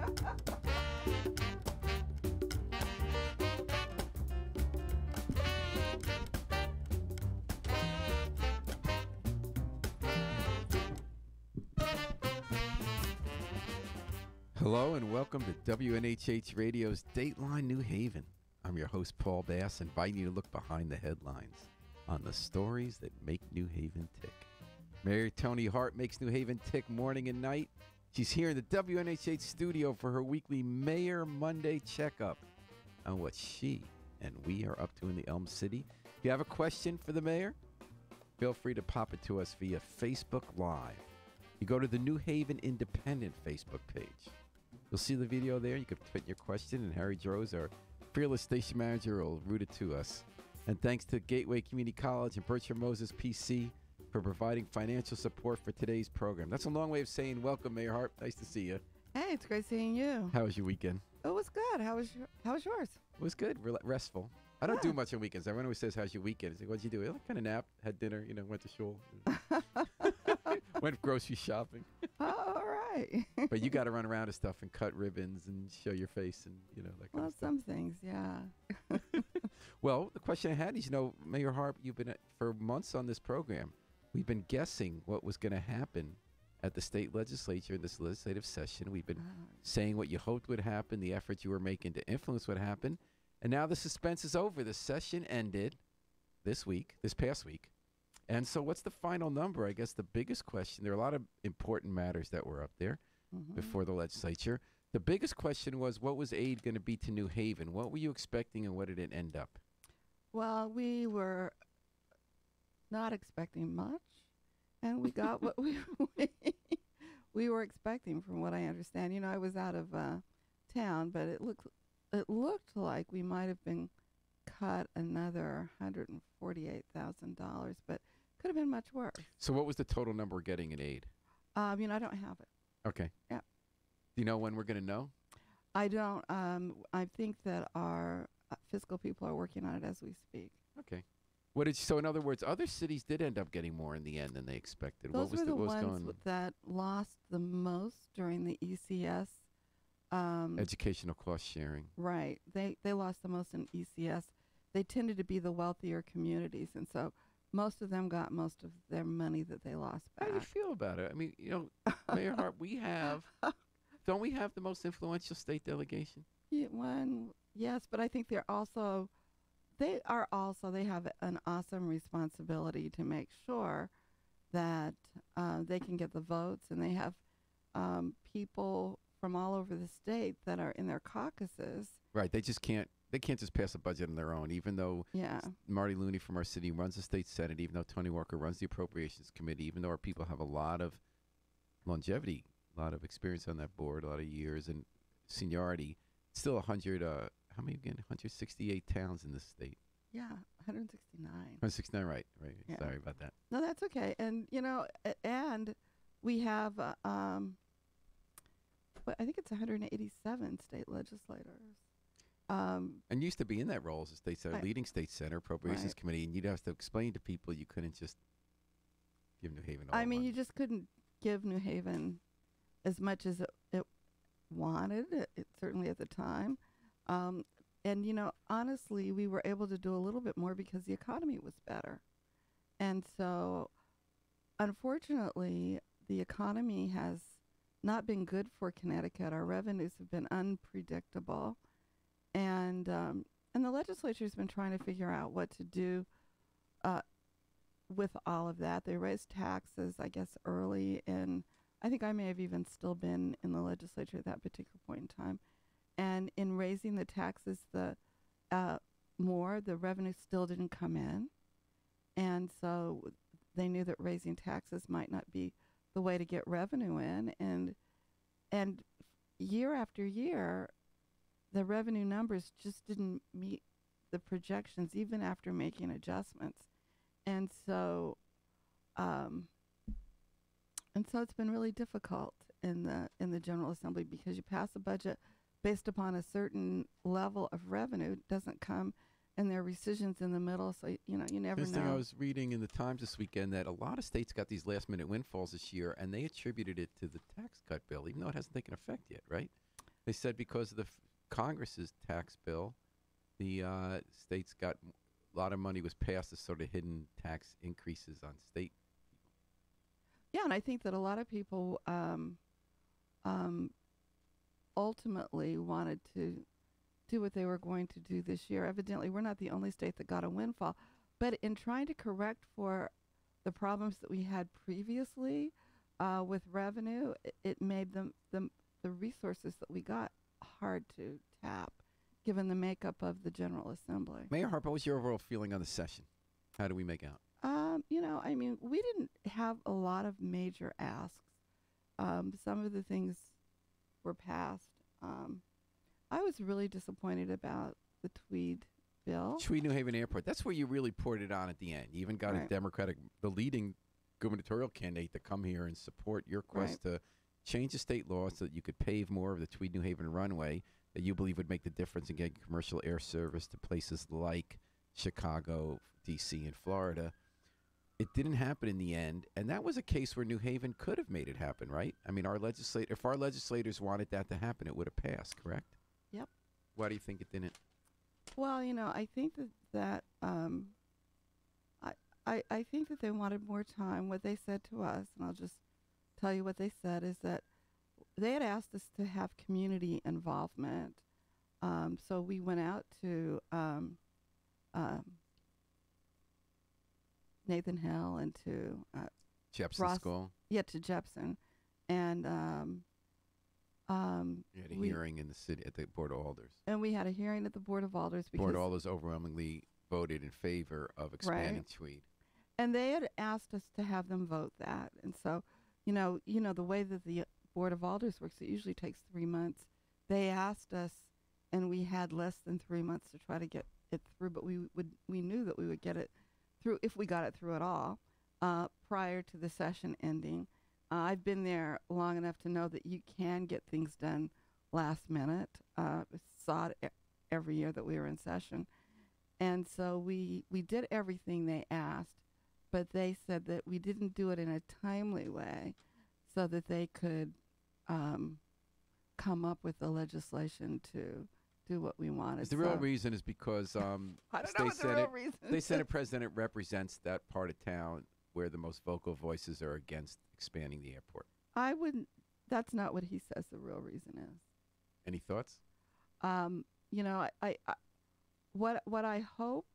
Hello and welcome to WNHH Radio's Dateline New Haven. I'm your host, Paul Bass, inviting you to look behind the headlines on the stories that make New Haven tick. Mayor Toni Hart makes New Haven tick morning and night. She's here in the WNHH studio for her weekly Mayor Monday checkup on what she and we are up to in the Elm City. If you have a question for the mayor, feel free to pop it to us via Facebook Live. You go to the New Haven Independent Facebook page. You'll see the video there. You can put your question, and Harry Droz, our fearless station manager, will route it to us. And thanks to Gateway Community College and Bertram Moses PC for providing financial support for today's program. That's a long way of saying welcome, Mayor Hart. Nice to see you. Hey, it's great seeing you. How was your weekend? It was good. How was yours? It was good. Restful. I don't do much on weekends. Everyone always says, "How's your weekend?" I say, "What'd you do?" I kind of napped, had dinner, went to shul, went grocery shopping. All right. But you got to run around and stuff and cut ribbons and show your face and that kind of stuff. Some things, yeah. Well, the question I had is, Mayor Hart, you've been for months on this program. We've been guessing what was going to happen at the state legislature in this legislative session. We've been saying what you hoped would happen, the efforts you were making to influence what happened. And now the suspense is over. The session ended this past week. And so what's the final number? I guess the biggest question, there are a lot of important matters that were up there before the legislature. The biggest question was, what was aid going to be to New Haven? What were you expecting and what did it end up? Well, we were not expecting much, and we got what we were expecting from what I understand. I was out of town, but it looked like we might have been cut another $148,000, but could have been much worse. So what was the total number we're getting in aid? I don't have it. Okay. Yeah. Do you know when we're going to know? I don't. I think that our fiscal people are working on it as we speak. Okay. So in other words, other cities did end up getting more in the end than they expected. Those were the ones that lost the most during the ECS. Educational cost sharing. Right. They lost the most in ECS. They tended to be the wealthier communities, and so most of them got most of their money that they lost back. How do you feel about it? I mean, Mayor Hart, don't we have the most influential state delegation? Yeah, yes, but I think they have an awesome responsibility to make sure that they can get the votes, and they have people from all over the state that are in their caucuses. Right. They can't just pass a budget on their own, even though Marty Looney from our city runs the state Senate, even though Tony Walker runs the Appropriations Committee, even though our people have a lot of longevity, a lot of experience on that board, a lot of years and seniority. Still 168 towns in this state. Yeah, 169. 169, right. Yeah. Sorry about that. No, that's okay. And, and we have, I think it's 187 state legislators. And used to be in that role as a state senator, leading state senator, Appropriations Committee, and you'd have to explain to people you couldn't just give New Haven all the money. You just couldn't give New Haven as much as it wanted, it certainly at the time. And, honestly, we were able to do a little bit more because the economy was better. And so, unfortunately, the economy has not been good for Connecticut. Our revenues have been unpredictable. And the legislature's been trying to figure out what to do with all of that. They raised taxes, I guess, early, and I think I may have even still been in the legislature at that particular point in time. And in raising the taxes, the revenue still didn't come in. And so they knew that raising taxes might not be the way to get revenue in. And year after year, the revenue numbers just didn't meet the projections, even after making adjustments. And so it's been really difficult in the General Assembly, because you pass a budget based upon a certain level of revenue. It doesn't come, and there are rescissions in the middle, so you never know. Thing I was reading in the Times this weekend that a lot of states got these last-minute windfalls this year, and they attributed it to the tax cut bill, even though it hasn't taken effect yet, right? They said because of the Congress's tax bill, the states got a lot of money was passed as sort of hidden tax increases on state. Yeah, and I think that a lot of people um, ultimately wanted to do what they were going to do this year. Evidently, we're not the only state that got a windfall. But in trying to correct for the problems that we had previously with revenue, it made the resources that we got hard to tap, given the makeup of the General Assembly. Mayor Harper, what was your overall feeling on the session? How do we make out? I mean, we didn't have a lot of major asks. Some of the things were passed. I was really disappointed about the Tweed bill. Tweed New Haven Airport. That's where you really poured it on at the end. You even got Right. a Democratic, the leading gubernatorial candidate, to come here and support your quest to change the state law so that you could pave more of the Tweed New Haven runway that you believe would make the difference in getting commercial air service to places like Chicago, D.C., and Florida. It didn't happen in the end, and that was a case where New Haven could have made it happen, right? I mean, if our legislators wanted that to happen, it would have passed, correct? Yep. Why do you think it didn't? Well, I think that I think that they wanted more time. What they said to us, and I'll just tell you what they said, is that they had asked us to have community involvement. So we went out to Nathan Hill and to Jepson Ross- School. to Jepson, and You had a hearing in the city at the Board of Alders. and we had a hearing at the Board of Alders because Board of Alders overwhelmingly voted in favor of expanding Tweed. and they had asked us to have them vote that. And so, the way that the Board of Alders works, it usually takes 3 months. They asked us, and we had less than 3 months to try to get it through, but we knew that we would get it through if we got it through at all prior to the session ending. I've been there long enough to know that you can get things done last minute. Saw it every year that we were in session. And so we did everything they asked, but they said that we didn't do it in a timely way so that they could come up with the legislation to do what we wanted. The real reason is because I don't know what the real reason State is. Senate President represents that part of town where the most vocal voices are against expanding the airport. I wouldn't. That's not what he says the real reason is. Any thoughts? What I hope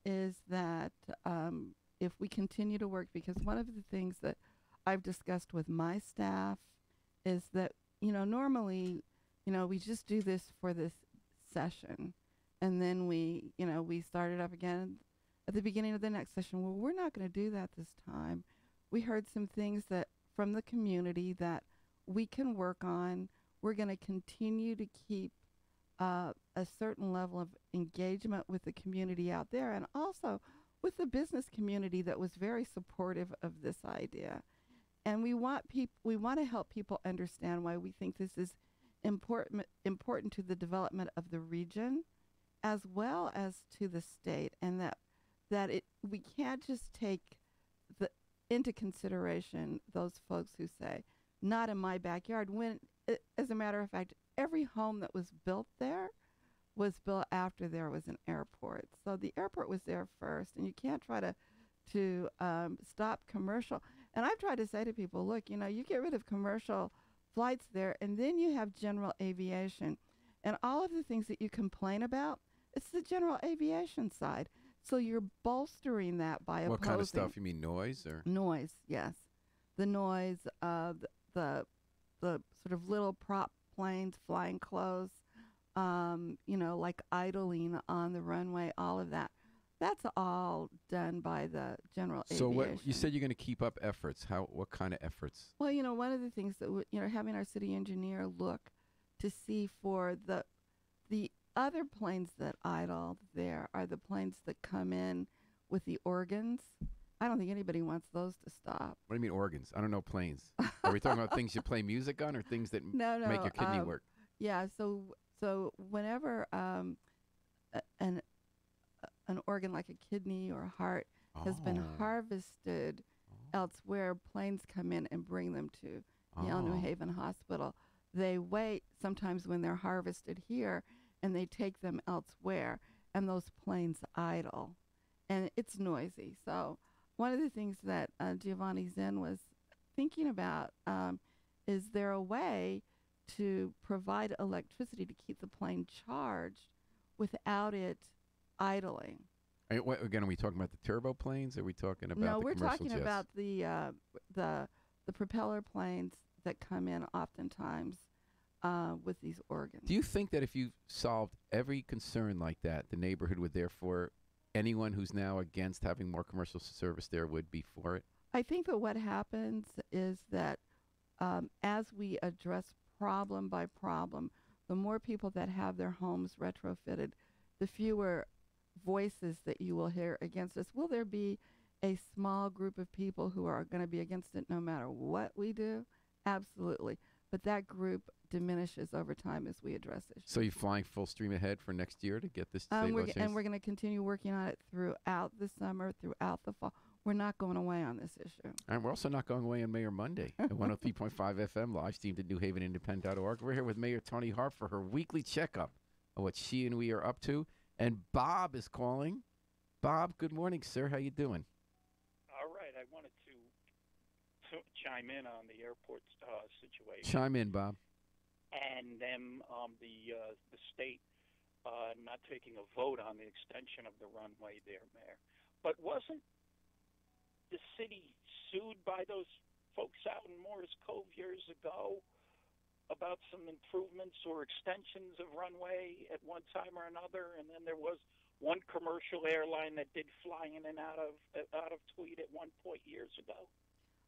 is that if we continue to work, because one of the things that I've discussed with my staff is that normally we just do this for this session, and then we start it up again at the beginning of the next session. Well, we're not going to do that this time. We heard some things that from the community that we can work on. We're going to continue to keep a certain level of engagement with the community out there, and also with the business community that was very supportive of this idea. And we want to help people understand why we think this is important to the development of the region, as well as to the state, and that we can't just take into consideration those folks who say, "Not in my backyard," when, as a matter of fact, every home that was built there was built after there was an airport. So the airport was there first, and you can't try to stop commercial. And I've tried to say to people, look, you get rid of commercial flights there, and then you have general aviation. And all of the things that you complain about, it's the general aviation side. So you're bolstering that by What opposing. kind of stuff? You mean noise or? Noise, yes. The noise, the sort of little prop planes flying close, like idling on the runway, all of that. That's all done by the general So aviation. what you said you're going to keep up efforts. What kind of efforts? Well, one of the things that having our city engineer look to see for the other planes that idle there are the planes that come in with the organs. I don't think anybody wants those to stop. What do you mean organs? I don't know planes. Are we talking about things you play music on or things that No, make your kidney work? Yeah, so whenever an organ like a kidney or a heart has been harvested elsewhere, planes come in and bring them to Yale New Haven Hospital. they wait sometimes when they're harvested here and they take them elsewhere, and those planes idle and it's noisy. So, one of the things that Giovanni Zen was thinking about is there a way to provide electricity to keep the plane charged without it idling? Again, are we talking about the turbo planes? Or are we talking about No, the we're commercial talking jets? about the propeller planes that come in oftentimes with these organs. Do you think that if you solved every concern like that, the neighborhood would therefore, anyone who's now against having more commercial service there would be for it? I think that what happens is that as we address problem by problem, the more people that have their homes retrofitted, the fewer voices that you will hear against us. Will there be a small group of people who are going to be against it no matter what we do? Absolutely. But that group diminishes over time as we address issues. So you're flying full stream ahead for next year to get this stabilized? And we're going to continue working on it throughout the summer, throughout the fall. We're not going away on this issue. And we're also not going away on Mayor Monday at 103.5 FM, live streamed at newhavenindependent.org. We're here with Mayor Toni Harp for her weekly checkup of what she and we are up to. And Bob is calling. Bob, good morning, sir. How you doing? All right. I wanted to chime in on the airport situation. Chime in, Bob. And then the state not taking a vote on the extension of the runway there, Mayor. But wasn't the city sued by those folks out in Morris Cove years ago about some improvements or extensions of runway at one time or another? And then there was one commercial airline that did fly in and out of Tweed at one point years ago.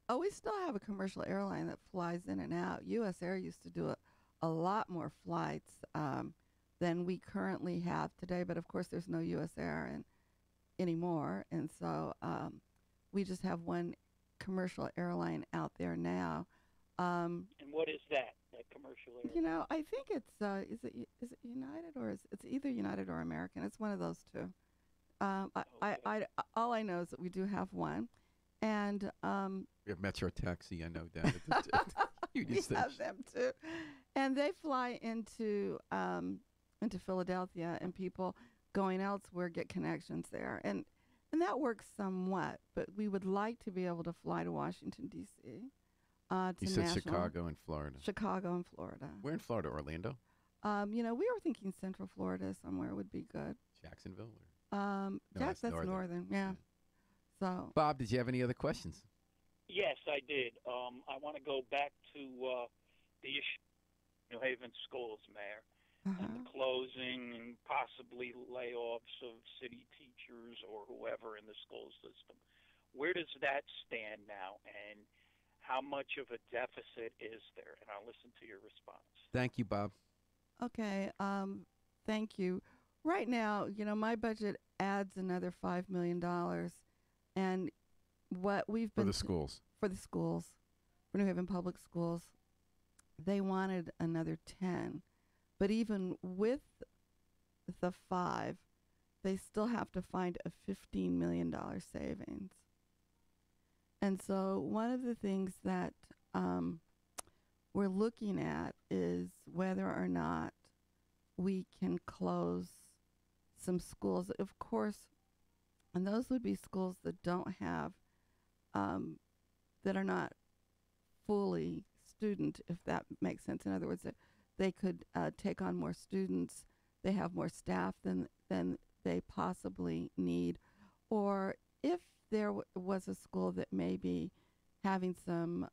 Oh, we still have a commercial airline that flies in and out. U.S. Air used to do a lot more flights than we currently have today. But, of course, there's no U.S. Air anymore. And so we just have one commercial airline out there now. And what is that commercial airline? You know, I think it's, is it United or it's either United or American. It's one of those two. All I know is that we do have one. And We have Metro Taxi, I know, down at the Union we Station. have them too, and they fly into Philadelphia, and people going elsewhere get connections there, and that works somewhat. But we would like to be able to fly to Washington D.C. To You said national- Chicago and Florida. Chicago and Florida. We're in Florida, Orlando, You know, we were thinking Central Florida somewhere would be good. Jacksonville. That's that's northern. yeah. So Bob, did you have any other questions? Yes, I did. I want to go back to the issue of New Haven schools, Mayor, and the closing and possibly layoffs of city teachers or whoever in the school system. Where does that stand now, and how much of a deficit is there? And I'll listen to your response. Thank you, Bob. okay, thank you. Right now, you know, my budget adds another $5 million. And what we've For been the schools. for New Haven Public Schools, they wanted another 10, but even with the 5, they still have to find a $15 million savings. And so one of the things that we're looking at is whether or not we can close some schools. Of course, and those would be schools that don't have, that are not fully student, if that makes sense. In other words, that they could take on more students, they have more staff than they possibly need. Or if there was a school that may be having some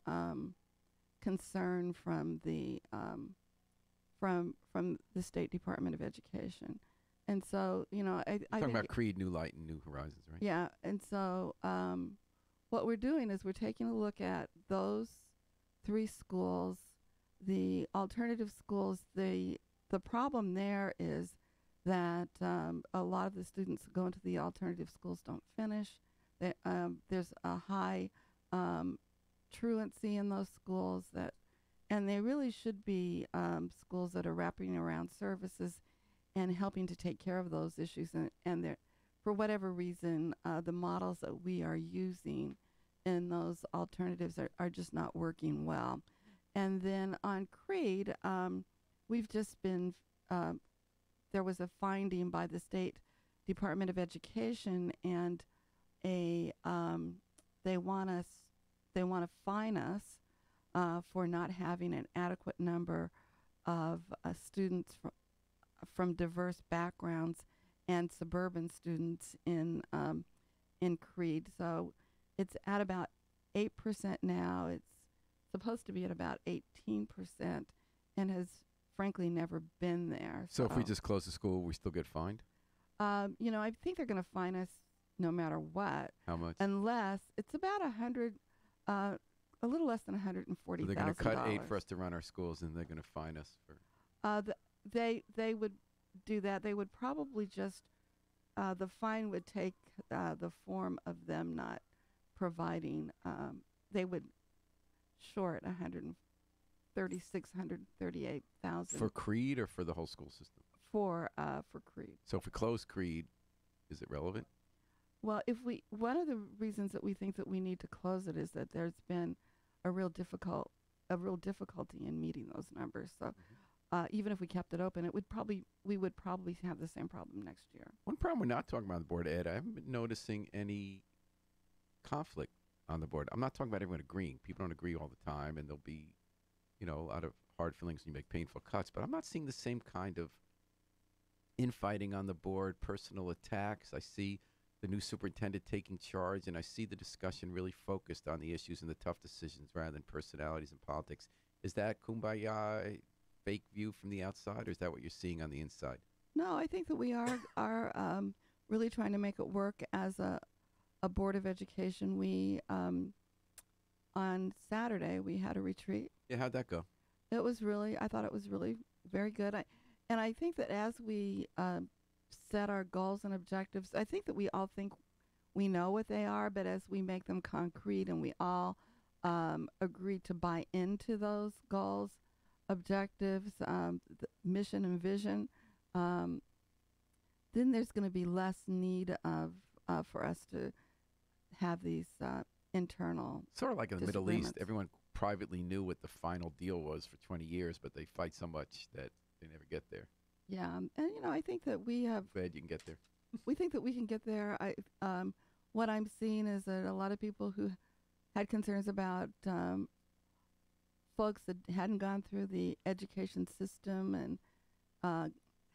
concern from the State Department of Education. And so, you know, I Talking think about Creed, New Light, and New Horizons, right? yeah, and so what we're doing is we're taking a look at those 3 schools, the alternative schools. The problem there is that a lot of the students who go into the alternative schools don't finish. There's a high truancy in those schools and they really should be schools that are wrapping around services and helping to take care of those issues. And for whatever reason, the models that we are using in those alternatives are just not working well. And then on Creed, we've just been, there was a finding by the State Department of Education, and they want to fine us for not having an adequate number of students from diverse backgrounds and suburban students in Creed. So it's at about 8% now. It's supposed to be at about 18% and has frankly never been there. So if we just close the school, we still get fined? I think they're going to fine us no matter what. How much? Unless it's about a little less than $140,000. So they're going to cut aid for us to run our schools, and they're going to fine us for. They would do that. They would probably just the fine would take the form of them not providing. They would short $138,000 For Creed or for the whole school system? For Creed. So if we close Creed, is it relevant? Well, one of the reasons that we think that we need to close it is that there's been a real difficulty in meeting those numbers. So even if we kept it open, we would probably have the same problem next year. One problem we're not talking about on the board, Ed, I haven't been noticing any conflict on the board. I'm not talking about everyone agreeing. People don't agree all the time, and there'll be, a lot of hard feelings when you make painful cuts. But I'm not seeing the same kind of infighting on the board, personal attacks. I see the new superintendent taking charge, and I see the discussion really focused on the issues and the tough decisions rather than personalities and politics. Is that kumbaya, fake view from the outside, or is that what you're seeing on the inside? No, I think that we are really trying to make it work as a board of education. We on Saturday we had a retreat. Yeah, how'd that go? I thought it was really very good. I think that as we set our goals and objectives, I think that we all think we know what they are, but as we make them concrete and we all agree to buy into those goals, objectives, the mission and vision, then there's going to be less need for us to have these internal sort of like in the Middle East, everyone privately knew what the final deal was for 20 years, but they fight so much that they never get there. Yeah, and I think that we have. Glad you can get there. We think that we can get there. What I'm seeing is that a lot of people who had concerns about folks that hadn't gone through the education system and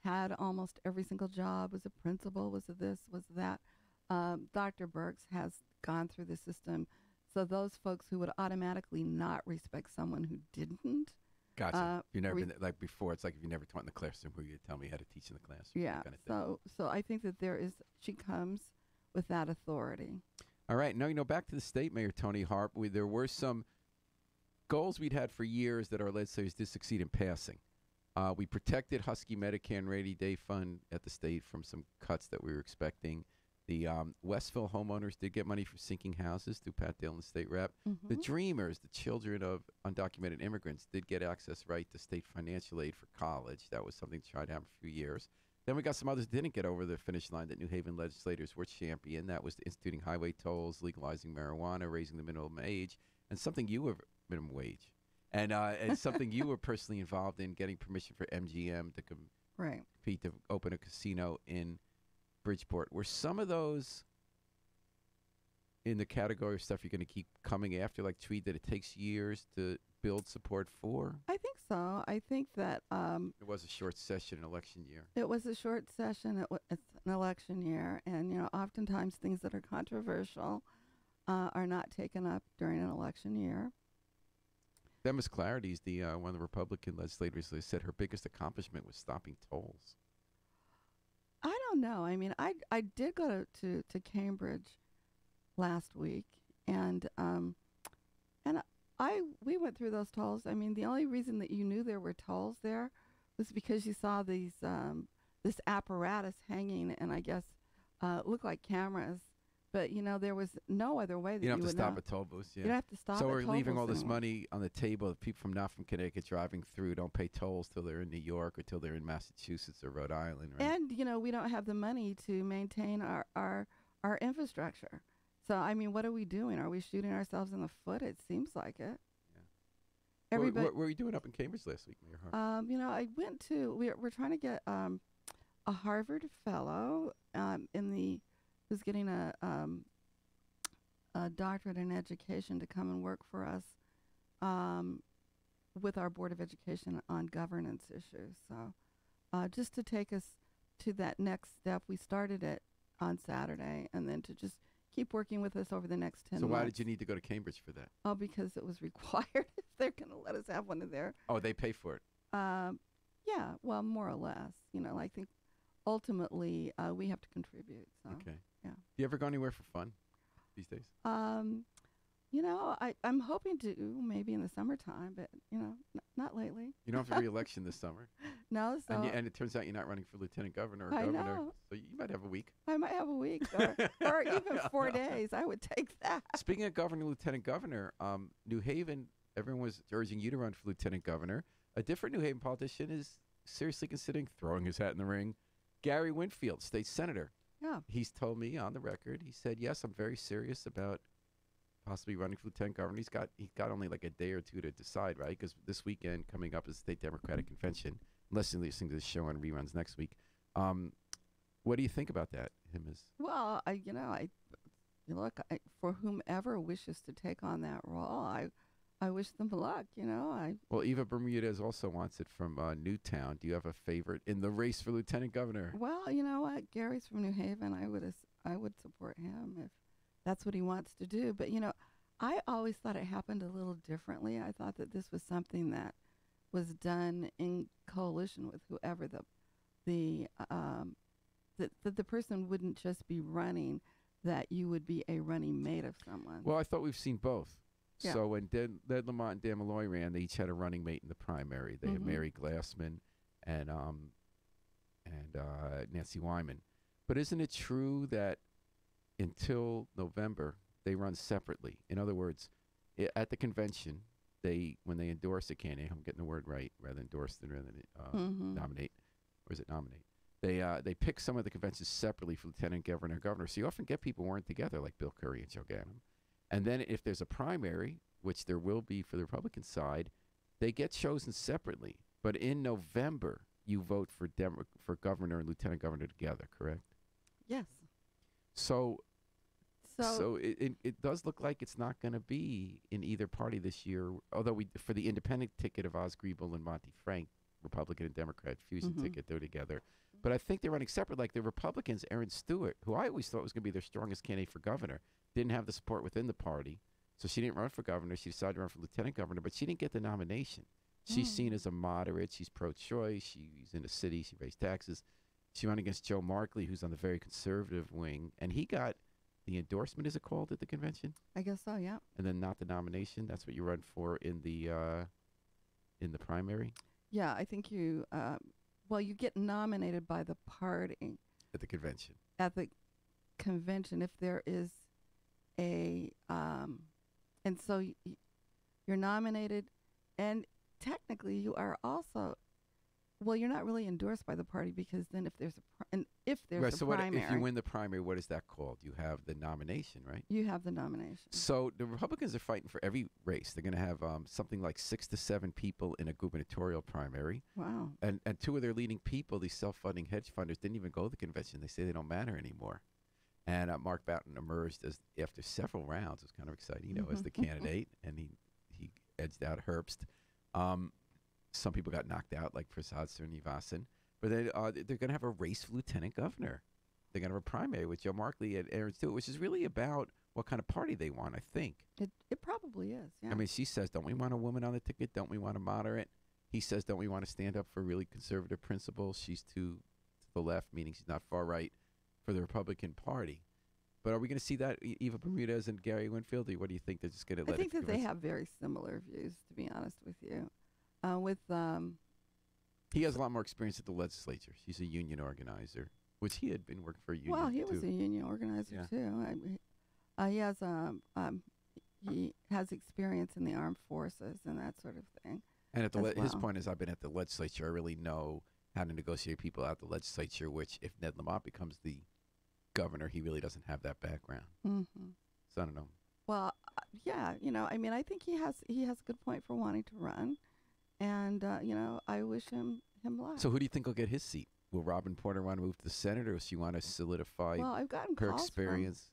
had almost every single job, was a principal, was a this, was that. Dr. Burks has gone through the system. So those folks who would automatically not respect someone who didn't. Gotcha. You've never been like before. It's like if you never taught in the classroom, who you tell me how to teach in the classroom. Yeah. Kind of So I think that she comes with that authority. All right. Now, back to the state, Mayor Tony Harp, there were some goals we'd had for years that our legislators did succeed in passing. We protected Husky Medicare and Rainy Day Fund at the state from some cuts that we were expecting. The Westville homeowners did get money for sinking houses through Pat Dillon, the state rep. Mm-hmm. The Dreamers, the children of undocumented immigrants, did get access right to state financial aid for college. That was something to try to have for a few years. Then we got some others that didn't get over the finish line that New Haven legislators were champion. That was instituting highway tolls, legalizing marijuana, raising the minimum age, and something you were minimum wage, and something you were personally involved in, getting permission for MGM to compete to open a casino in Bridgeport. Were some of those in the category of stuff you're going to keep coming after, like Tweed, that it takes years to build support for? I think so. I think that it was a short session, an election year. It was a short session. It's an election year, and oftentimes things that are controversial are not taken up during an election year. Ms. Clarity's one of the Republican legislators that said her biggest accomplishment was stopping tolls. I don't know. I mean, I did go to Cambridge last week, and we went through those tolls. I mean, the only reason that you knew there were tolls there was because you saw these this apparatus hanging, and I guess looked like cameras. But there was no other way that you would have to stop know. at toll booths. Yeah. You'd have to stop. So at we're toll leaving all booths this anymore. money on the table. The people not from Connecticut driving through don't pay tolls till they're in New York or till they're in Massachusetts or Rhode Island, right? And we don't have the money to maintain our infrastructure. So I mean, what are we doing? Are we shooting ourselves in the foot? It seems like it. everybody. What were you doing up in Cambridge last week, Mayor Hart? I went to. We're trying to get a Harvard fellow who's getting a doctorate in education to come and work for us with our Board of Education on governance issues. So just to take us to that next step, we started it on Saturday, and then to just keep working with us over the next 10 So months. why did you need to go to Cambridge for that? Oh, because it was required if they're going to let us have one of their. Oh, they pay for it. Yeah, well, more or less. I think ultimately we have to contribute. So. Okay. Yeah. Do you ever go anywhere for fun these days? I'm hoping to maybe in the summertime, but not lately. You don't have a re-election this summer. No, so And it turns out you're not running for lieutenant governor or I governor. know. So you might have a week. I might have a week or even 4 days. I would take that. Speaking of governor, lieutenant governor, New Haven, everyone was urging you to run for lieutenant governor. A different New Haven politician is seriously considering throwing his hat in the ring. Gary Winfield, state senator. Yeah. He's told me on the record, he said, yes, I'm very serious about possibly running for lieutenant governor. He's got only like a day or two to decide, right? Because this weekend coming up is the state Democratic convention. Unless you're listening to the show on reruns next week. What do you think about that? Well, for whomever wishes to take on that role, I wish them luck. Well, Eva Bermudez also wants it from Newtown. Do you have a favorite in the race for lieutenant governor? Well, you know what? Gary's from New Haven. I would support him if that's what he wants to do. But I always thought it happened a little differently. I thought that this was something that was done in coalition with whoever the person wouldn't just be running, that you would be a running mate of someone. Well, I thought we've seen both. Yeah. So when Ned Lamont and Dan Malloy ran, they each had a running mate in the primary. They had Mary Glassman and Nancy Wyman. But isn't it true that until November they run separately? In other words, at the convention, when they endorse a candidate, I'm getting the word right, rather than endorse than nominate, or is it nominate? They pick some of the conventions separately for lieutenant governor and governor. So you often get people who aren't together, like Bill Curry and Joe Ganim. And then if there's a primary, which there will be for the Republican side, they get chosen separately. But in November, you vote for governor and lieutenant governor together, correct? Yes. So it does look like it's not going to be in either party this year, although for the independent ticket of Oz Griebel and Monty Frank, Republican and Democrat fusion ticket, they're together. But I think they're running separate. Like the Republicans, Aaron Stewart, who I always thought was going to be their strongest candidate for governor, didn't have the support within the party. So she didn't run for governor. She decided to run for lieutenant governor, but she didn't get the nomination. She's seen as a moderate. She's pro-choice. She's in the city. She raised taxes. She ran against Joe Markley, who's on the very conservative wing, and he got the endorsement, is it called, at the convention? I guess so, yeah. And then not the nomination. That's what you run for in the primary? Yeah, I think you get nominated by the party. At the convention. At the convention, if there is and so you're nominated, and technically you are also, you're not really endorsed by the party, because then if there's a primary. If you win the primary, what is that called? You have the nomination, right? You have the nomination. So the Republicans are fighting for every race. They're going to have something like 6 to 7 people in a gubernatorial primary. Wow. And 2 of their leading people, these self-funding hedge funders, didn't even go to the convention. They say they don't matter anymore. And Mark Boughton emerged after several rounds. It was kind of exciting, as the candidate, and he edged out Herbst. Some people got knocked out, like Prasad Srinivasan. But then they're going to have a race for lieutenant governor. They're going to have a primary with Joe Markley and Aaron Stewart, which is really about what kind of party they want, I think. It probably is, yeah. I mean, she says, don't we want a woman on the ticket? Don't we want a moderate? He says, don't we want to stand up for really conservative principles? She's to the left, meaning she's not far right, for the Republican Party. But are we going to see that, Eva Bermudez and Gary Winfield? Or what do you think? They're just going to let it? I think that they have very similar views, to be honest with you. He has a lot more experience at the legislature. He's a union organizer, which he had been working for a union. Well, he was a union organizer too. He has experience in the armed forces and that sort of thing. And at his point is, I've been at the legislature. I really know how to negotiate people out the legislature. Which, if Ned Lamont becomes the governor, he really doesn't have that background. Mm-hmm. So I don't know. Well, yeah, I mean, I think he has a good point for wanting to run, and I wish him luck. So who do you think will get his seat? Will Robin Porter want to move to the Senate, or does she want to solidify Well, I've gotten her calls experience?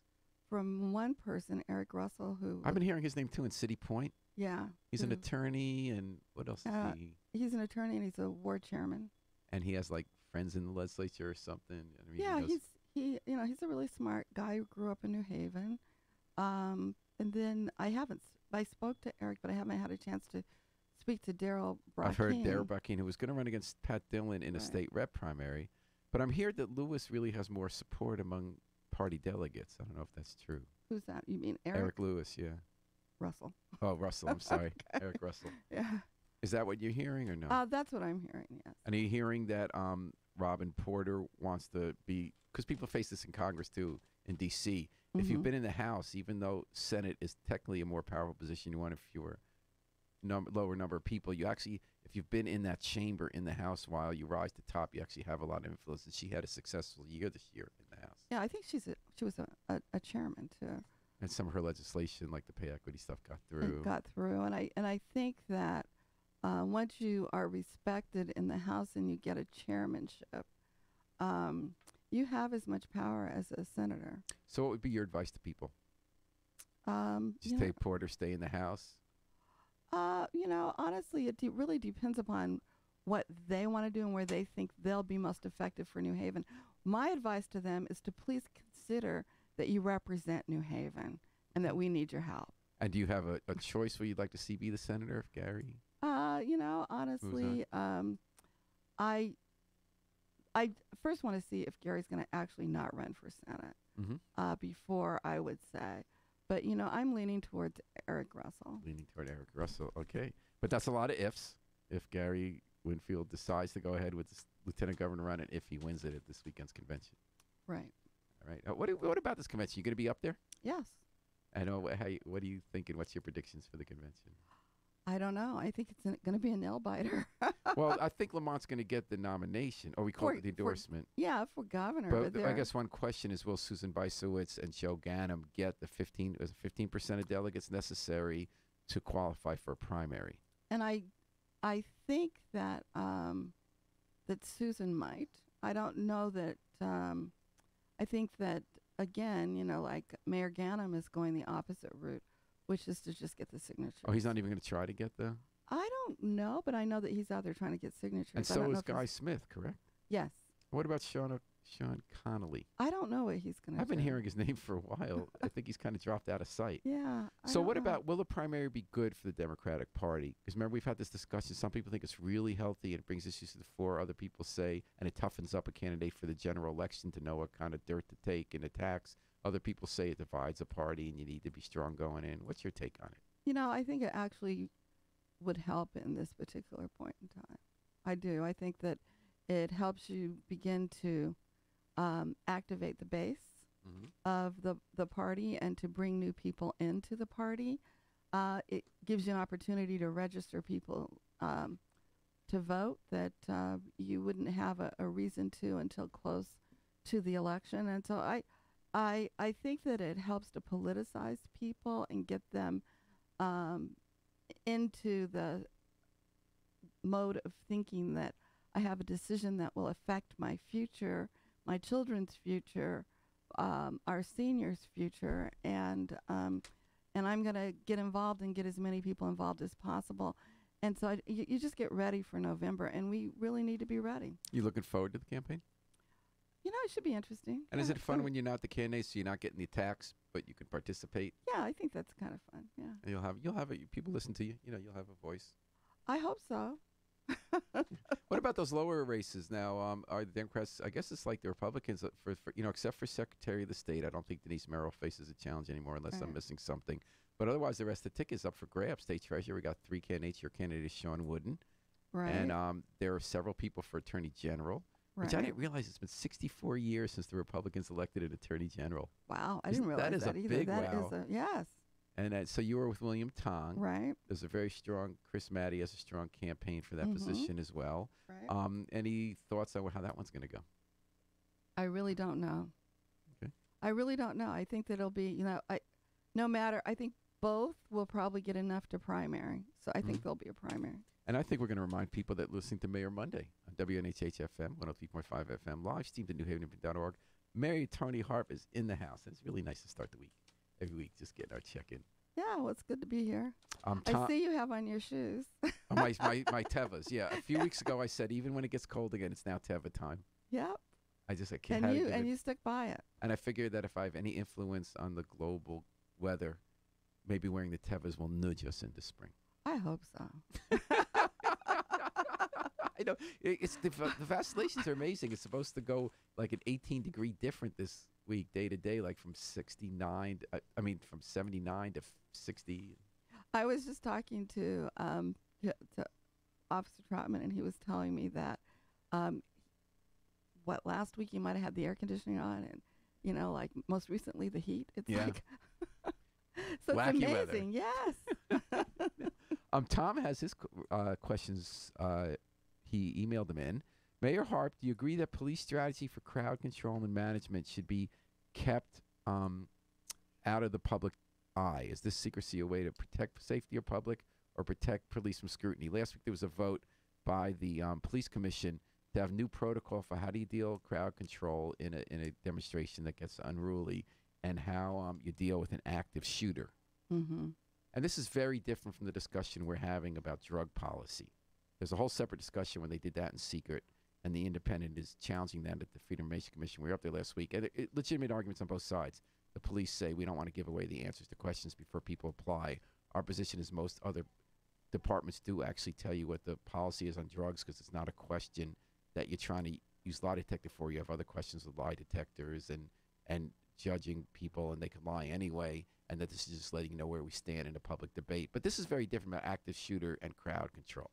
from one person, Eric Russell, who I've been hearing his name too in City Point. yeah, He's an who- attorney, and what else is he? He's an attorney and he's a ward chairman. And he has like friends in the legislature or something. I mean, Yeah, he knows- he's a really smart guy who grew up in New Haven. And then I spoke to Eric, but I haven't had a chance to speak to Daryl Brockine. I've heard Darrell Buckine, who was going to run against Pat Dillon in a Right. state rep primary, but I'm hearing that Lewis really has more support among party delegates. I don't know if that's true. Who's that? You mean Eric Lewis, yeah. Russell? Oh, Russell. I'm sorry, Okay. Eric Russell. Yeah. Is that what you're hearing or no? That's what I'm hearing. Yes. And are you hearing that Robin Porter wants to be, because people face this in Congress too, in D.C. If you've Mhm. been in the House, even though Senate is technically a more powerful position, you want a fewer lower number of people. You actually, if you've been in that chamber in the House while you rise to top, you actually have a lot of influence. And she had a successful year this year in the House. Yeah, I think she was a chairman too. And some of her legislation, like the pay equity stuff, got through. It got through, and I think that once you are respected in the House and you get a chairmanship, you have as much power as a senator. So what would be your advice to people? Just you know, stay Porter, stay in the House? honestly, it really depends upon what they want to do and where they think they'll be most effective for New Haven. My advice to them is to please consider that you represent New Haven and that we need your help. And do you have a choice where you'd like to see be the senator, if Gary? Honestly, I first want to see if Gary's going to actually not run for Senate Mm-hmm. before I would say. But, I'm leaning towards Eric Russell. Leaning toward Eric Russell. Okay. But that's a lot of ifs. If Gary Winfield decides to go ahead with this lieutenant governor run, and if he wins it at this weekend's convention. Right. All right. What about this convention? You going to be up there? Yes. I know. What are you thinking? What's your predictions for the convention? I don't know. I think it's going to be a nail biter. Well, I think Lamont's going to get the nomination, or we call it the endorsement. Yeah, for governor. But I guess one question is, will Susan Bysowitz and Joe Ganim get the 15% of delegates necessary to qualify for a primary? And I think that that Susan might. I don't know that. I think that again, like Mayor Ganim is going the opposite route, which is to just get the signatures. Oh, he's not even going to try to get the. I don't know, but I know that he's out there trying to get signatures. And I don't so know is if he's- Guy Smith, correct? Yes. What about Sean Connolly? I don't know what he's going to do. I've been hearing his name for a while. I think he's kind of dropped out of sight. Yeah. I So don't what know. about, will the primary be good for the Democratic Party? Because remember, we've had this discussion. Some people think it's really healthy and it brings issues to the fore. Other people say, and it toughens up a candidate for the general election to know what kind of dirt to take and attacks. Other people say it divides a party and you need to be strong going in. What's your take on it? I think it actually would help in this particular point in time. I do. I think that it helps you begin to activate the base of the party and to bring new people into the party. It gives you an opportunity to register people to vote that you wouldn't have a reason to until close to the election. And so I think that it helps to politicize people and get them into the mode of thinking that I have a decision that will affect my future, my children's future, our seniors' future, and I'm going to get involved and get as many people involved as possible. And so you just get ready for November, and we really need to be ready. You looking forward to the campaign? It should be interesting. And is Yeah, it fun when you're not the candidate, so you're not getting the attacks, but you can participate? Yeah, I think that's kind of fun. Yeah, And you'll have people listen to you. You'll have a voice. I hope so. What about those lower races now? Are the Democrats? I guess it's like the Republicans for except for Secretary of the State. I don't think Denise Merrill faces a challenge anymore, unless I'm Right. missing something. But otherwise, the rest of the ticket's up for grabs. State Treasurer, we got 3 candidates. Your candidate is Sean Wooden, Right. and there are several people for Attorney General, which I right. didn't realize it's been 64 years since the Republicans elected an Attorney General. Wow, I Isn't- didn't that realize is a that either. big That is wow. yes, And so you were with William Tong. right, There's a very strong, Chris Maddy has a strong campaign for that Mhm. position as well. right. Any thoughts on how that one's going to go? I really don't know. Okay. I really don't know. I think that it'll be, no matter. I think both will probably get enough to primary. So I think there'll be a primary. And I think we're going to remind people that listening to Mayor Monday on WNHH FM, 103.5 FM, live streamed at newhaven.org. Mayor Tony Harp is in the house. And it's really nice to start the week. Every week, just getting our check-in. Yeah, well, it's good to be here. I see you have on your shoes. my Tevas, yeah. A few weeks ago, I said, even when it gets cold again, it's now Teva time. Yep. I can't. And you stick by it. And I figured that if I have any influence on the global weather, maybe wearing the Tevas will nudge us into spring. I hope so. I know. It's the vacillations are amazing. It's supposed to go like an 18-degree different this week, day to day, like from 79. From 79 to 60. I was just talking to Officer Trotman, and he was telling me that last week you might have had the air conditioning on, and like most recently the heat. It's like so wacky it's amazing. Weather. Yes. Tom has his questions. He emailed them in. Mayor Harp, do you agree that police strategy for crowd control and management should be kept out of the public eye? Is this secrecy a way to protect safety of public or protect police from scrutiny? Last week there was a vote by the police commission to have new protocol for how do you deal with crowd control in a demonstration that gets unruly, and how you deal with an active shooter. Mm-hmm. And this is very different from the discussion we're having about drug policy. There's a whole separate discussion when they did that in secret, and the Independent is challenging that at the Freedom of Information Commission. We were up there last week, and legitimate arguments on both sides. The police say we don't want to give away the answers to questions before people apply. Our position is most other departments do actually tell you what the policy is on drugs, because it's not a question that you're trying to use lie detector for. You have other questions with lie detectors and judging people, and they can lie anyway, and that this is just letting you know where we stand in a public debate. But this is very different about active shooter and crowd control.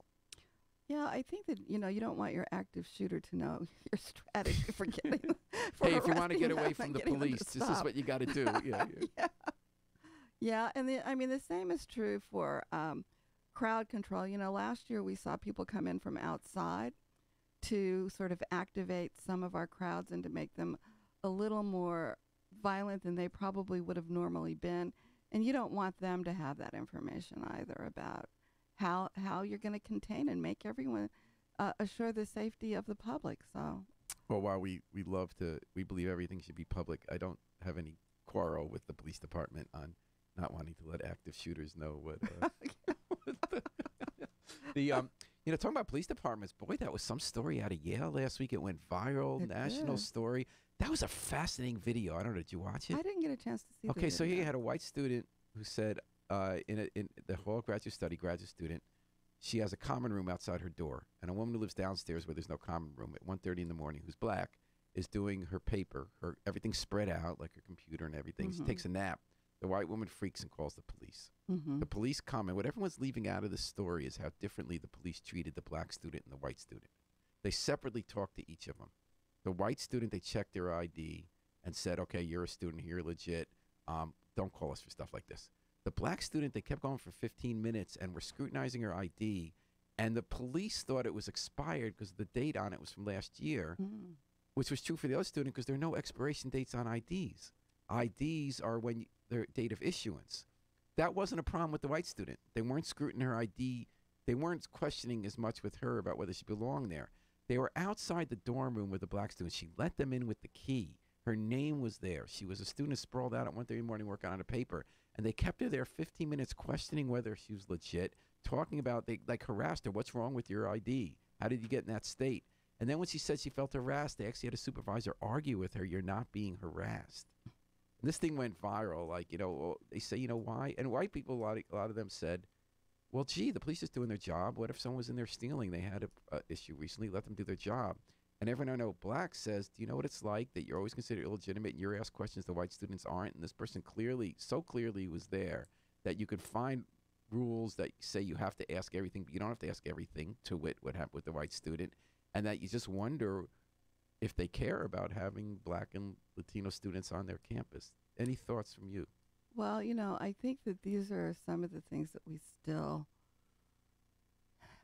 Yeah, I think that, you don't want your active shooter to know your strategy for getting hey, if you want to get away from the police, this is what you got to do. Yeah, and the same is true for crowd control. Last year we saw people come in from outside to sort of activate some of our crowds and to make them a little more violent than they probably would have normally been. And you don't want them to have that information either about how you're going to contain and make everyone assure the safety of the public. So, well, while we believe everything should be public, I don't have any quarrel with the police department on not wanting to let active shooters know what. Talking about police departments, boy, that was some story out of Yale last week. It went viral, national story. That was a fascinating video. I don't know, did you watch it? I didn't get a chance to see it. Okay, so here you had a white student who said, in the Hall graduate student, she has a common room outside her door, and a woman who lives downstairs where there's no common room at 1:30 in the morning, who's black, is doing her paper, everything's spread out like her computer and everything. Mm-hmm. She takes a nap. The white woman freaks and calls the police. Mm-hmm. The police comment. What everyone's leaving out of this story is how differently the police treated the black student and the white student. They separately talked to each of them. The white student, they checked their ID and said, okay, you're a student here, legit. Don't call us for stuff like this. The black student, they kept going for 15 minutes and were scrutinizing her ID, and the police thought it was expired because the date on it was from last year, which was true for the other student because there are no expiration dates on IDs. IDs are when their date of issuance. That wasn't a problem with the white student. They weren't scrutinizing her ID. They weren't questioning as much with her about whether she belonged there. They were outside the dorm room with the black student. She let them in with the key. Her name was there. She was a student sprawled out at 1:30 in the morning working on a paper. And they kept her there 15 minutes questioning whether she was legit, talking about, they harassed her. What's wrong with your ID? How did you get in that state? And then when she said she felt harassed, they actually had a supervisor argue with her, you're not being harassed. And this thing went viral. They say, why? And white people, a lot of them said, well, gee, the police is doing their job. What if someone was in there stealing? They had an issue recently. Let them do their job. And everyone I know, black, says, do you know what it's like that you're always considered illegitimate and you're asked questions the white students aren't? And this person so clearly was there that you could find rules that say you have to ask everything, but you don't have to ask everything, to wit what happened with the white student. And that you just wonder if they care about having black and Latino students on their campus. Any thoughts from you? Well, I think that these are some of the things that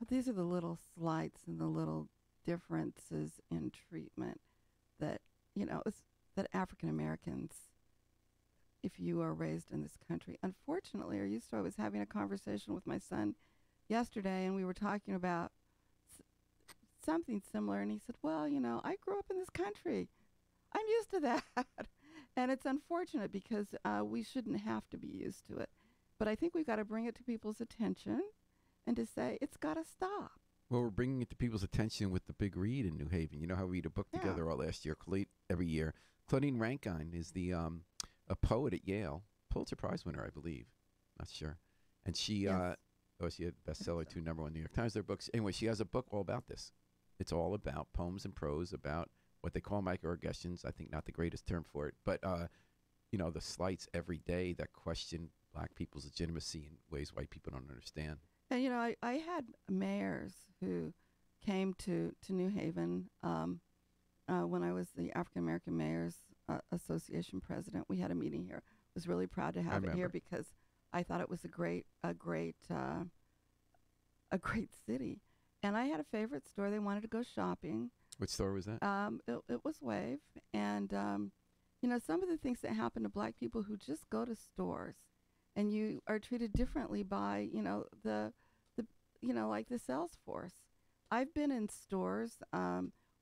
these are the little slights and the little differences in treatment that, that African Americans if you are raised in this country. Unfortunately, I was having a conversation with my son yesterday, and we were talking about something similar, and he said, well, I grew up in this country. I'm used to that. And it's unfortunate because we shouldn't have to be used to it. But I think we've got to bring it to people's attention and to say it's got to stop. Well, we're bringing it to people's attention with the big read in New Haven. You know how we read a book together all last year, every year. Claudine Rankine is a poet at Yale, Pulitzer Prize winner, I believe. Not sure. And she, Yes. she had bestseller, 2 #1 New York Times, their books. Anyway, she has a book all about this. It's all about poems and prose about what they call microaggressions. I think not the greatest term for it, but the slights every day that question black people's legitimacy in ways white people don't understand. And I had mayors who came to New Haven when I was the African American Mayors Association president. We had a meeting here. Was really proud to have it here because I thought it was a great city. And I had a favorite store. They wanted to go shopping. Which store was that? It was Wave, and some of the things that happen to black people who just go to stores, and you are treated differently by the like the sales force. I've been in stores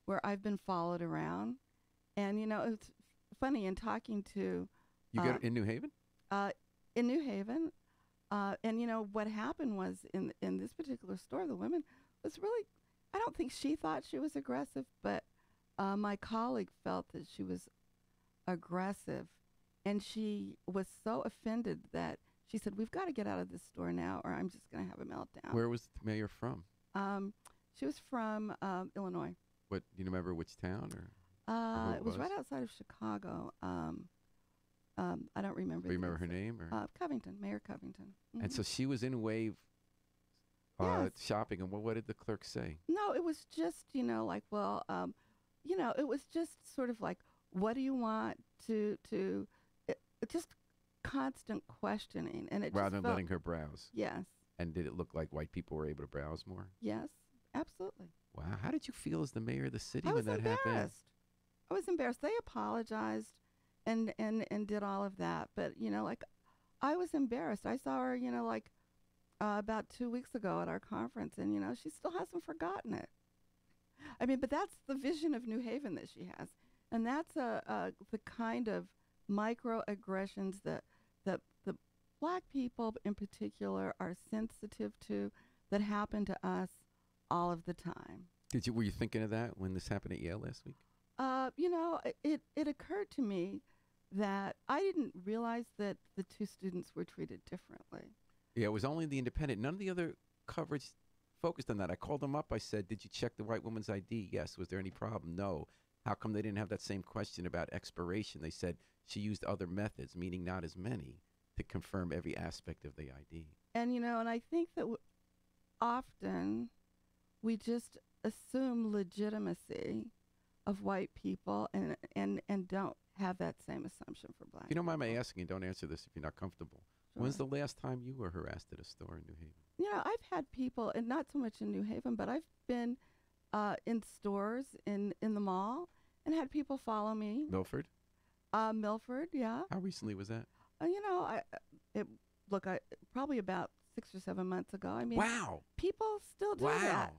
where I've been followed around, and it's funny in talking to You got it in New Haven? in New Haven, and what happened was in this particular store, the woman was really, I don't think she thought she was aggressive, but my colleague felt that she was aggressive, and she was so offended that she said, "We've got to get out of this store now, or I'm just going to have a meltdown." Where was the mayor from? She was from Illinois. What, do you remember which town? Or who It was right outside of Chicago. I don't remember. Do you remember her name? Or? Covington, Mayor Covington. And so she was in Wave Yes. shopping, and what did the clerk say? No, it was just, it was just sort of like, what do you want just constant questioning. And it Rather just than felt, letting her browse. Yes, And did it look like white people were able to browse more? yes, absolutely. Wow. How did you feel as the mayor of the city I when was that happened? embarrassed. I was embarrassed. They apologized and did all of that. But, I was embarrassed. I saw her, about 2 weeks ago at our conference, and, she still hasn't forgotten it. I mean, but that's the vision of New Haven that she has. And that's the kind of microaggressions that the black people in particular are sensitive to, that happen to us all of the time. Were you thinking of that when this happened at Yale last week? It occurred to me that I didn't realize that the 2 students were treated differently. Yeah, it was only the Independent. None of the other coverage focused on that. I called them up. I said, did you check the white woman's ID? Yes. Was there any problem? No. How come they didn't have that same question about expiration? They said she used other methods, meaning not as many, to confirm every aspect of the ID. And, and I think that often we just assume legitimacy of white people and don't have that same assumption for black If you don't mind people. my asking, don't answer this if you're not comfortable. Sure. When's the last time you were harassed at a store in New Haven? I've had people, and not so much in New Haven, but I've been in stores in the mall and had people follow me. Milford? Milford, yeah. How recently was that? Probably about 6 or 7 months ago. I mean, Wow. people still do Wow. that.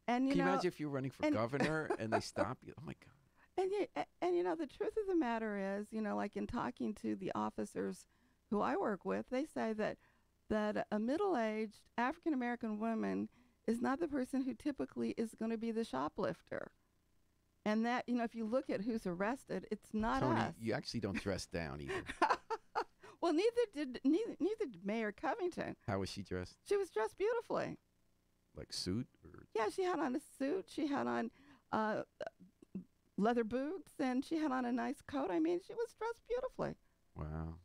And Can you imagine if you're running for and- governor and they stop you? Oh, my God. And the truth of the matter is, like in talking to the officers who I work with, they say that a middle-aged African American woman is not the person who typically is going to be the shoplifter. And that, if you look at who's arrested, it's not Tony, us. you actually don't dress down either. Well, neither did Mayor Covington. How was she dressed? She was dressed beautifully. Like suit? Or Yeah, she had on a suit. She had on leather boots, and she had on a nice coat. I mean, she was dressed beautifully. Wow.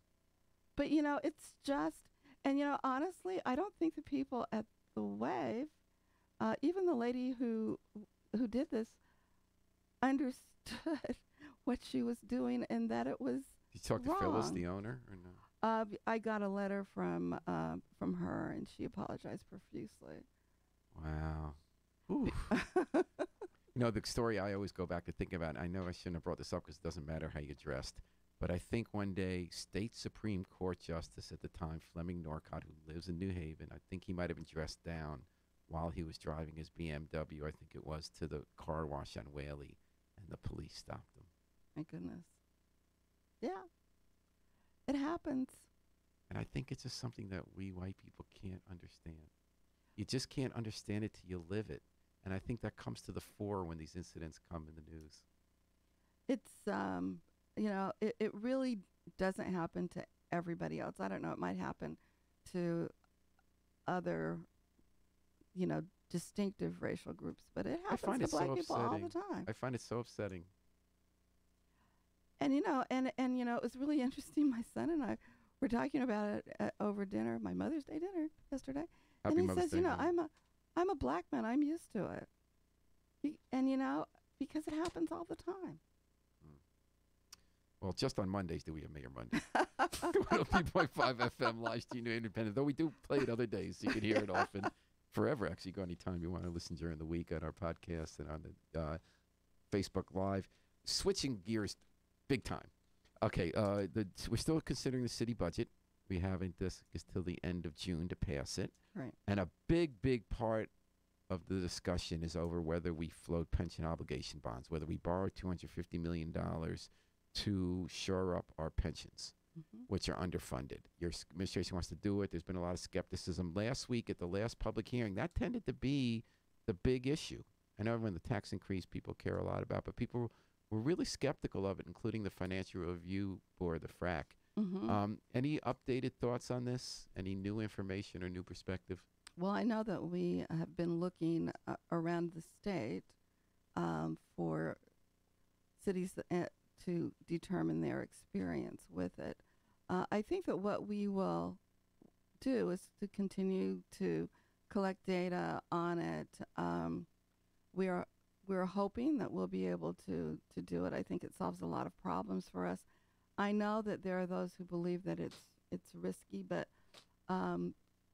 But, it's just, and, honestly, I don't think the people at the Wave, even the lady who did this, understood what she was doing and that it was Did you talk to Phyllis, wrong. the owner, or no? I got a letter from her, and she apologized profusely. Wow. Ooh. The story I always go back to think about, I know I shouldn't have brought this up because it doesn't matter how you dressed, But I think one day, State Supreme Court Justice at the time, Fleming Norcott, who lives in New Haven, I think he might have been dressed down while he was driving his BMW, I think it was, to the car wash on Whaley, and the police stopped him. My goodness. Yeah. It happens. And I think it's just something that we white people can't understand. You just can't understand it till you live it. And I think that comes to the fore when these incidents come in the news. It's, it really doesn't happen to everybody else. I don't know. It might happen to other, distinctive racial groups, but it I happens find to it so black people all the upsetting. time. I find it so upsetting. And, it was really interesting. My son and I were talking about it over dinner, my Mother's Day dinner yesterday. Happy and he Mother's says, Day, Mom. I'm a black man. I'm used to it. Because it happens all the time. Well, just on Mondays do we have Mayor Monday. 103.5 FM Live Studio Independent. Though we do play it other days, so you can hear it often. Forever, actually. Go anytime you want to listen during the week on our podcast and on the Facebook Live. Switching gears big time. Okay, we're still considering the city budget. We haven't this till the end of June to pass it. Right. And a big part of the discussion is over whether we float pension obligation bonds, whether we borrow $250 million to shore up our pensions, which are underfunded. Your administration wants to do it. There's been a lot of skepticism. Last week at the last public hearing, that tended to be the big issue. I know when the tax increase people care a lot about, but people were really skeptical of it, including the Financial Review Board, the FRAC. Any updated thoughts on this? Any new information or new perspective? Well, I know that we have been looking around the state for cities to determine their experience with it. I think that what we will do is to continue to collect data on it. We're hoping that we'll be able to do it. I think it solves a lot of problems for us. I know that there are those who believe that it's risky, but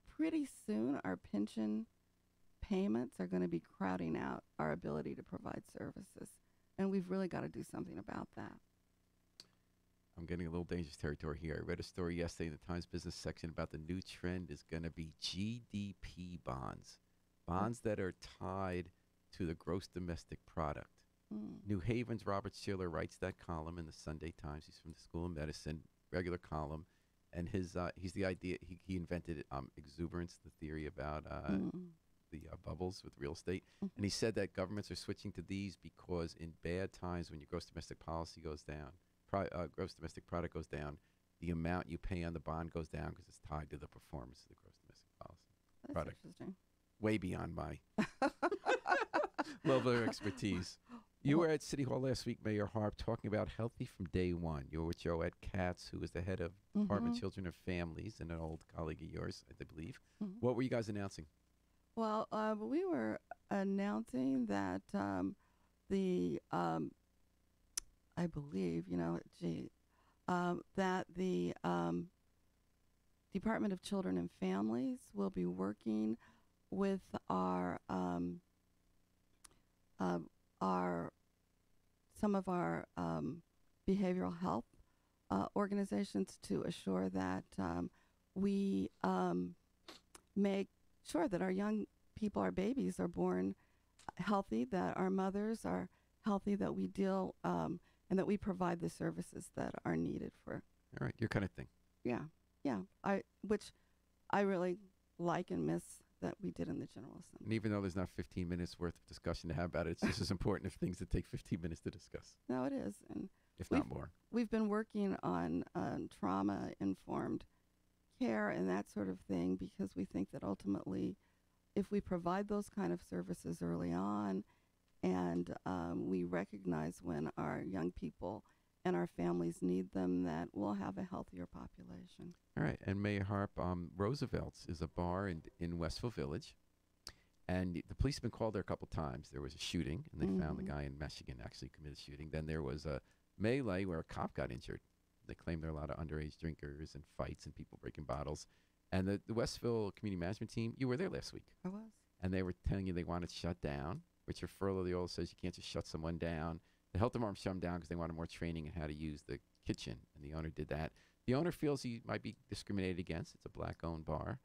pretty soon our pension payments are going to be crowding out our ability to provide services. And we've really got to do something about that. I'm getting a little dangerous territory here. I read a story yesterday in the Times Business section about the new trend is going to be GDP bonds, bonds that are tied to the gross domestic product. New Haven's Robert Schiller writes that column in the Sunday Times. He's from the School of Medicine, regular column. And he's the idea, he invented exuberance, the theory about the bubbles with real estate. And he said that governments are switching to these because in bad times when your gross domestic policy goes down, gross domestic product goes down, the amount you pay on the bond goes down because it's tied to the performance of the gross domestic policy. That's product. interesting. Way beyond my level of expertise. You were at City Hall last week, Mayor Harp, talking about Healthy from Day One. You were with Joette Katz, who is the head of Department of Children and Families, and an old colleague of yours, I believe. What were you guys announcing? Well, we were announcing that I believe, that the Department of Children and Families will be working with some of our behavioral health organizations to assure that we make sure that our young people, our babies, are born healthy, that our mothers are healthy, that we deal and that we provide the services that are needed for. All right, your kind of thing. Yeah. Which I really like and miss that we did in the General Assembly. And even though there's not 15 minutes worth of discussion to have about it, it's just as important as things that take 15 minutes to discuss. No, it is. And if not more. We've been working on trauma-informed care and that sort of thing because we think that ultimately if we provide those kind of services early on and we recognize when our young people and our families need them, that we'll have a healthier population. All right. And Mayor Harp, Roosevelt's is a bar in Westville Village. And the police have been called there a couple times. There was a shooting, and they found the guy in Michigan actually committed shooting. Then there was a melee where a cop got injured. They claim there are a lot of underage drinkers and fights and people breaking bottles. And the Westville Community Management Team, you were there last week. I was. And they were telling you they want it shut down. Richard Furlow, the old says you can't just shut someone down. The health department shut them down because they wanted more training in how to use the kitchen, and the owner did that. The owner feels he might be discriminated against. It's a black-owned bar.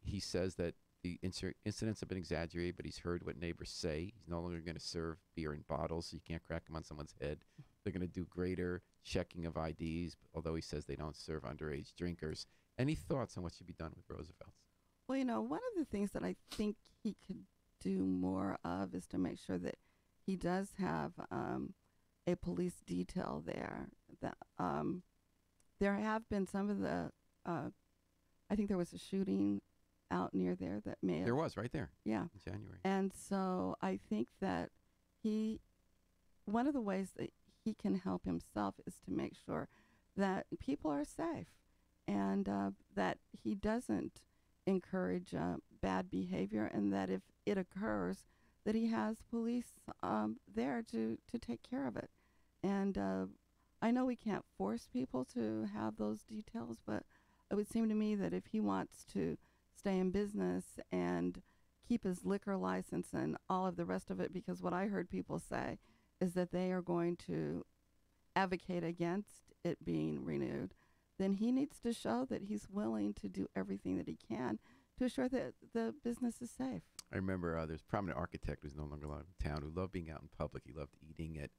He says that the incidents have been exaggerated, but he's heard what neighbors say. He's no longer going to serve beer in bottles, so you can't crack them on someone's head. They're going to do greater checking of IDs, although he says they don't serve underage drinkers. Any thoughts on what should be done with Roosevelt's? Well, one of the things that I think he could do more of is to make sure that he does have a police detail there. That there have been some of the, I think there was a shooting out near there that may have. There was, right there. Yeah. In January. And so I think that one of the ways that he can help himself is to make sure that people are safe and that he doesn't encourage bad behavior, and that if it occurs, that he has police there to take care of it. And I know we can't force people to have those details, but it would seem to me that if he wants to stay in business and keep his liquor license and all of the rest of it, because what I heard people say is that they are going to advocate against it being renewed, then he needs to show that he's willing to do everything that he can to assure that the business is safe. I remember there's a prominent architect who's no longer alive in town who loved being out in public. He loved eating at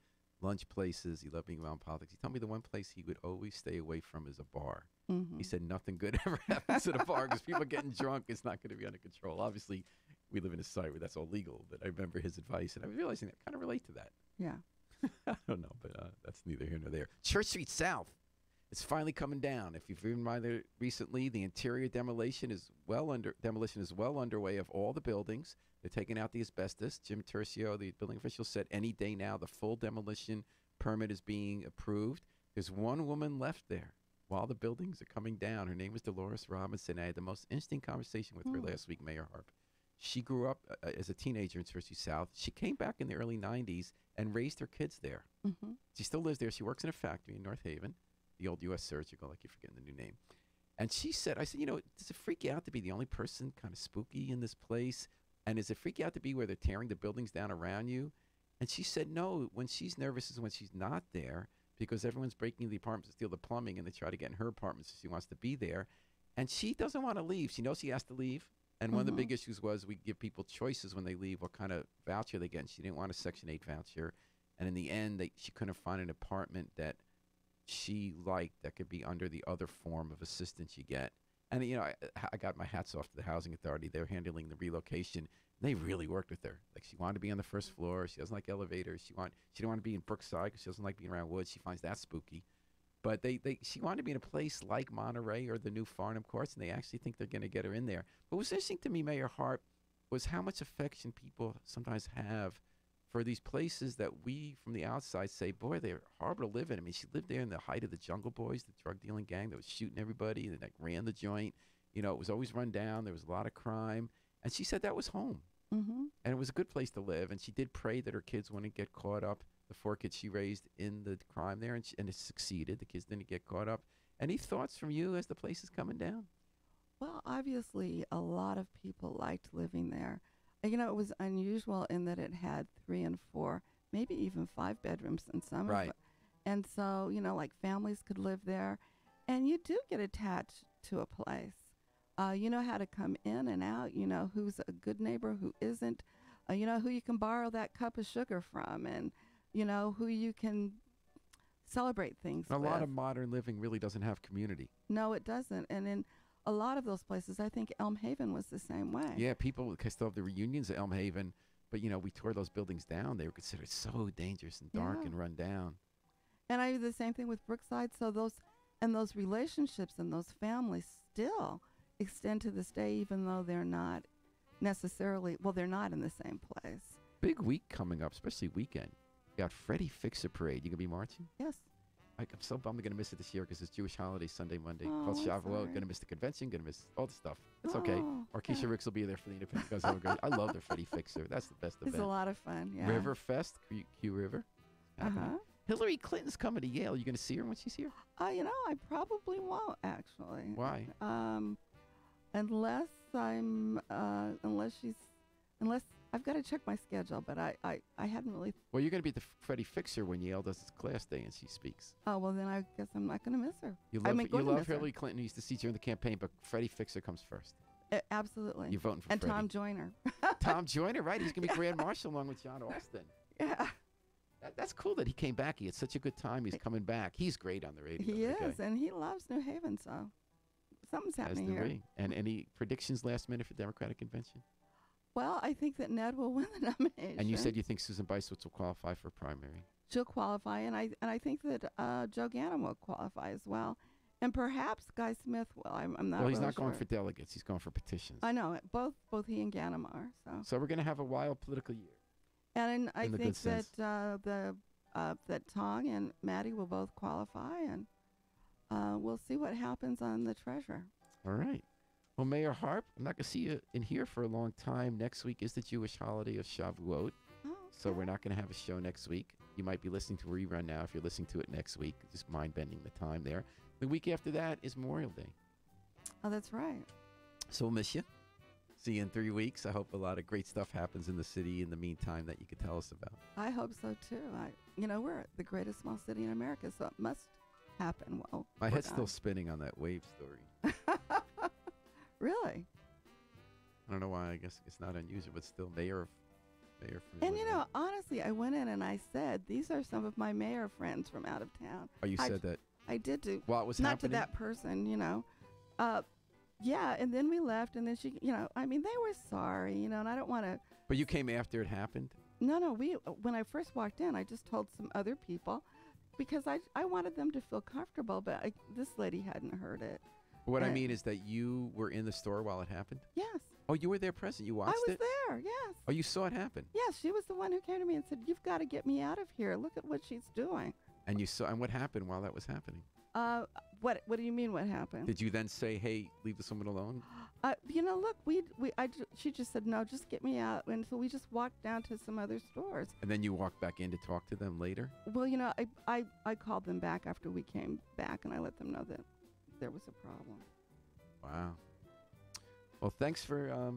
lunch places. He loved being around politics. He told me the one place he would always stay away from is a bar. Mm-hmm. He said nothing good ever happens at a bar because people are getting drunk. It's not going to be under control. Obviously, we live in a society where that's all legal, but I remember his advice, and I was realizing that I kind of relate to that. Yeah. I don't know, but that's neither here nor there. Church Street South. It's finally coming down. If you've been by there recently, the interior demolition is well underway of all the buildings. They're taking out the asbestos. Jim Tercio, the building official, said any day now the full demolition permit is being approved. There's one woman left there while the buildings are coming down. Her name was Dolores Robinson. I had the most interesting conversation with her last week, Mayor Harp. She grew up as a teenager in Church Street South. She came back in the early 90s and raised her kids there. Mm-hmm. She still lives there. She works in a factory in North Haven, the old U.S. Surgical, like you're forgetting the new name. And she said, I said, does it freak you out to be the only person kind of spooky in this place? And does it freak you out to be where they're tearing the buildings down around you? And she said, no, when she's nervous is when she's not there, because everyone's breaking the apartments to steal the plumbing, and they try to get in her apartment, so she wants to be there. And she doesn't want to leave. She knows she has to leave. And one of the big issues was we give people choices when they leave, what kind of voucher they get. And she didn't want a Section 8 voucher. And in the end, she couldn't find an apartment that she liked that could be under the other form of assistance you get. And, I got my hats off to the Housing Authority. They're handling the relocation. They really worked with her. Like, she wanted to be on the first floor. She doesn't like elevators. She didn't want to be in Brookside because she doesn't like being around woods. She finds that spooky. But she wanted to be in a place like Monterey or the new Farnham Courts, and they actually think they're going to get her in there. But what was interesting to me, Mayor Harp, was how much affection people sometimes have for these places that we from the outside say, boy, they're horrible to live in. I mean, she lived there in the height of the Jungle Boys, the drug dealing gang that was shooting everybody, that ran the joint. It was always run down. There was a lot of crime. And she said that was home. Mm-hmm. And it was a good place to live. And she did pray that her kids wouldn't get caught up. The 4 kids she raised in the crime there, and it succeeded. The kids didn't get caught up. Any thoughts from you as the place is coming down? Well, obviously, a lot of people liked living there. It was unusual in that it had 3 and 4, maybe even 5 bedrooms in some Right. of it. And so, like families could live there. And you do get attached to a place. You know how to come in and out. You know who's a good neighbor, who isn't. You know who you can borrow that cup of sugar from, and who you can celebrate things A with. lot of modern living really doesn't have community. No, it doesn't. And in a lot of those places, I think Elm Haven was the same way. Yeah, people still have the reunions at Elm Haven, but we tore those buildings down. They were considered so dangerous and dark Yeah. and run down. And I do the same thing with Brookside. So those relationships and those families still extend to this day, even though they're not necessarily, they're not in the same place. Big week coming up, especially weekend. You got Freddie Fixer Parade. You going to be marching? Yes. I'm so bummed I'm going to miss it this year because it's Jewish holiday Sunday, Monday. Oh, Called I'm Shavuot. sorry. Going to miss the convention. Going to miss all the stuff. It's okay. Oh, Or Keisha yeah. Ricks will be there for the Independent Guys. I love the Freddie Fixer. That's the best It's event. a lot of fun. Yeah. River Fest, Q River. happening. Uh-huh. Hillary Clinton's coming to Yale. You going to see her when she's here? I probably won't actually. Why? Unless I'm, unless I've got to check my schedule, but I hadn't really. Well, you're going to be at the Freddie Fixer when Yale does its class day and she speaks. Oh, well, then I guess I'm not going to miss her. You I love, mean, you going to love miss her. Hillary Clinton, who used to see during the campaign, but Freddie Fixer comes first. Absolutely. You're voting for and Freddie. Tom Joyner. Tom Joyner, right? He's going to be Grand Marshal along with John Austin. Yeah. That's cool that he came back. He had such a good time. He's coming back. He's great on the radio. He that is, guy. and he loves New Haven, so something's As happening do here. we. And any predictions last minute for Democratic convention? Well, I think that Ned will win the nomination. And you said you think Susan Biswitz will qualify for a primary. she'll qualify, and I think that Joe Ganim will qualify as well, and perhaps Guy Smith will. I'm not. Well, he's really not going sure. for delegates. He's going for petitions. I know it. Both he and Ganim are. So we're going to have a wild political year. And I In the think good sense. that Tong and Maddie will both qualify, and we'll see what happens on the treasurer. All right. Well, Mayor Harp, I'm not going to see you in here for a long time. Next week is the Jewish holiday of Shavuot, Oh, so okay. we're not going to have a show next week. You might be listening to a rerun now if you're listening to it next week. Just mind bending the time there. The week after that is Memorial Day. Oh, that's right. So we'll miss you. See you in 3 weeks. I hope a lot of great stuff happens in the city in the meantime that you could tell us about. I hope so too. We're the greatest small city in America, so it must happen. Well, My we're head's still done. spinning on that wave story. Really. I don't know why. I guess it's not unusual, but still, mayor. And honestly, I went in and I said, "These are some of my mayor friends from out of town." Oh, you I said that I did do. while it was Not happening. to that person, yeah, and then we left, and then she, they were sorry, and I don't want to. But you came after it happened. No, when I first walked in, I just told some other people because I wanted them to feel comfortable, but this lady hadn't heard it. What I Uh, mean is that you were in the store while it happened. Yes, Oh, you were there present. You watched I was it. there. Yes, Oh, you saw it happen, yes, she was the one who came to me and said, "You've got to get me out of here. Look at what she's doing." and you saw. And what happened while that was happening? What do you mean? What happened? Did you then say, "Hey, leave this woman alone"? Look, she just said, "No, just get me out," and so we just walked down to some other stores. And then you walked back in to talk to them later. Well, I called them back after we came back, and I let them know that there was a problem. Wow. Well, thanks for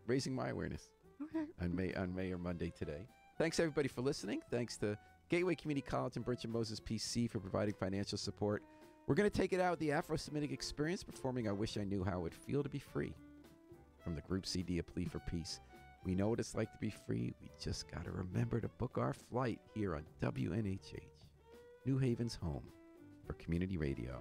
raising my awareness Okay. on Mayor Monday today. Thanks everybody for listening. Thanks to Gateway Community College and Birch and Moses PC for providing financial support. We're going to take it out with the Afro-Semitic Experience performing I Wish I Knew How It Would Feel to Be Free from the group CD A Plea for Peace. We know what it's like to be free. We just got to remember to book our flight here on WNHH, New Haven's home for community radio.